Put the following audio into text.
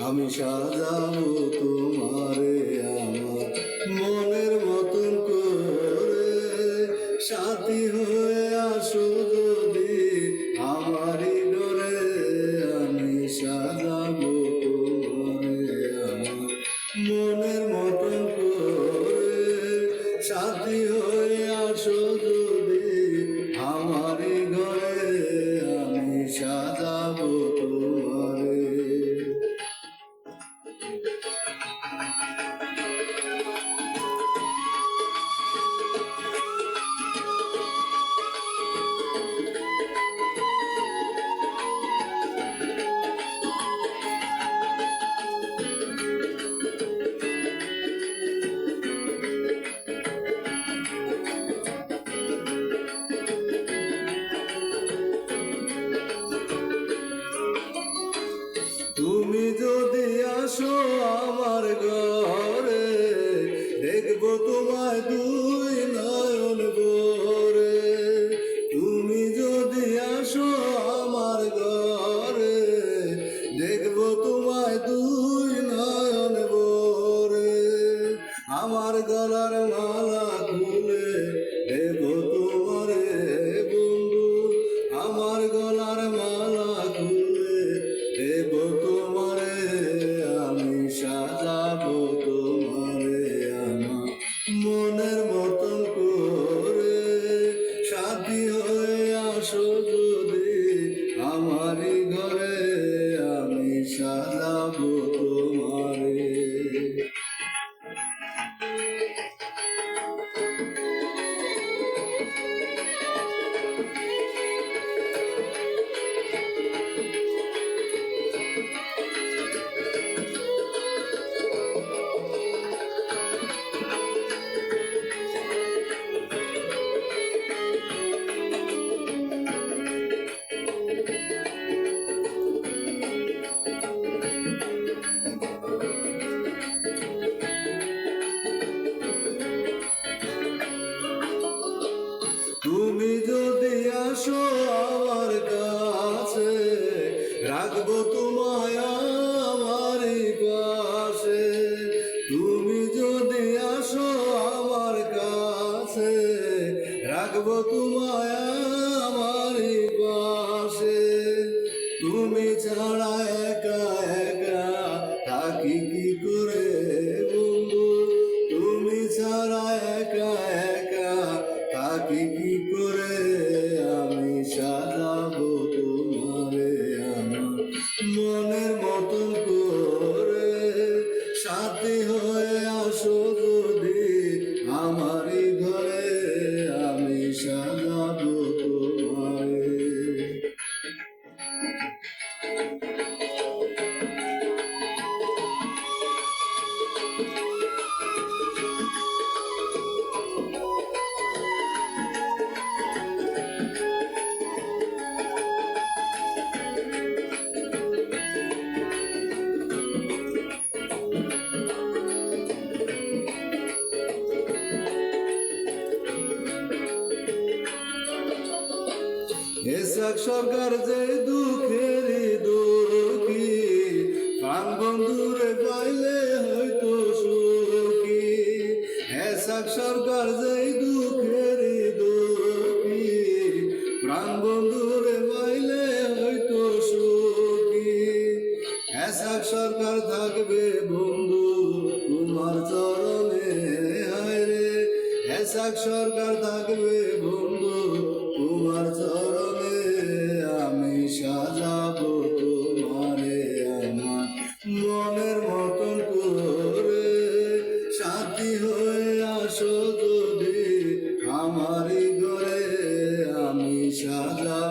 আমি সাজাবো তোমারে আমার মনের মতন করে, সাথী হয়ে আসো যদি আমারই ঘরে। আমি সাজাবো তোমারে আমার মনের মতন করে, সাথী হয়ে আসো যদি আমারই ঘরে। আমি সাজাবো তোমারে। তুমি যদি আসো আমার ঘরে, দেখবো তোমায় দুই নয়ন ভরে। তুমি যদি আসো আমার ঘরে, দেখবো তোমায় দুই নয়ন ভরে। আমার গলার মালা খুলে দেবো তোমারে বন্ধু, আমার গলার মালা খুলে দেব তোমারে। আমি সাজাবো তোমারে আমার মনের মতন করে, সাথী হয়ে আসো যদি আমারই ঘরে। আমি সাজাবো তোমারে। তুমি যদি আসো আমার কাছে, রাখবো তোমায় আমারই পাশে। তুমি যদি আসো আমার কাছে, রাখবো তোমায় আমারই পাশে। তুমি ছাড়া একা একা থাকি কি করে বন্ধু, তুমি ছাড়া একা একা থাকি কি করে। আমি সাজাবো তোমারে আমার মনের মতন করে, সাথী হয়ে আসো যদি আমারই ঘরে। আমি সাজাবো তোমারে। এসাক সরকার যে দুঃখেরই দুঃখী, প্রাণ বন্ধুরে পাইলে হয়তো সুখী। এসাক সরকার যে দুঃখেরই দুঃখী, প্রাণ বন্ধুরে পাইলে হয়তো সুখী। এসাক সরকার থাকবে বন্ধু তোমার চরণে, হায় রে। এসাক সরকার থাকবে বন্ধু তোমার চরণে। আমি সাজাবো তোমারে আমার মনের মতন করে, সাথী হয়ে আসো যদি আমারই ঘরে। আমি সাজাবো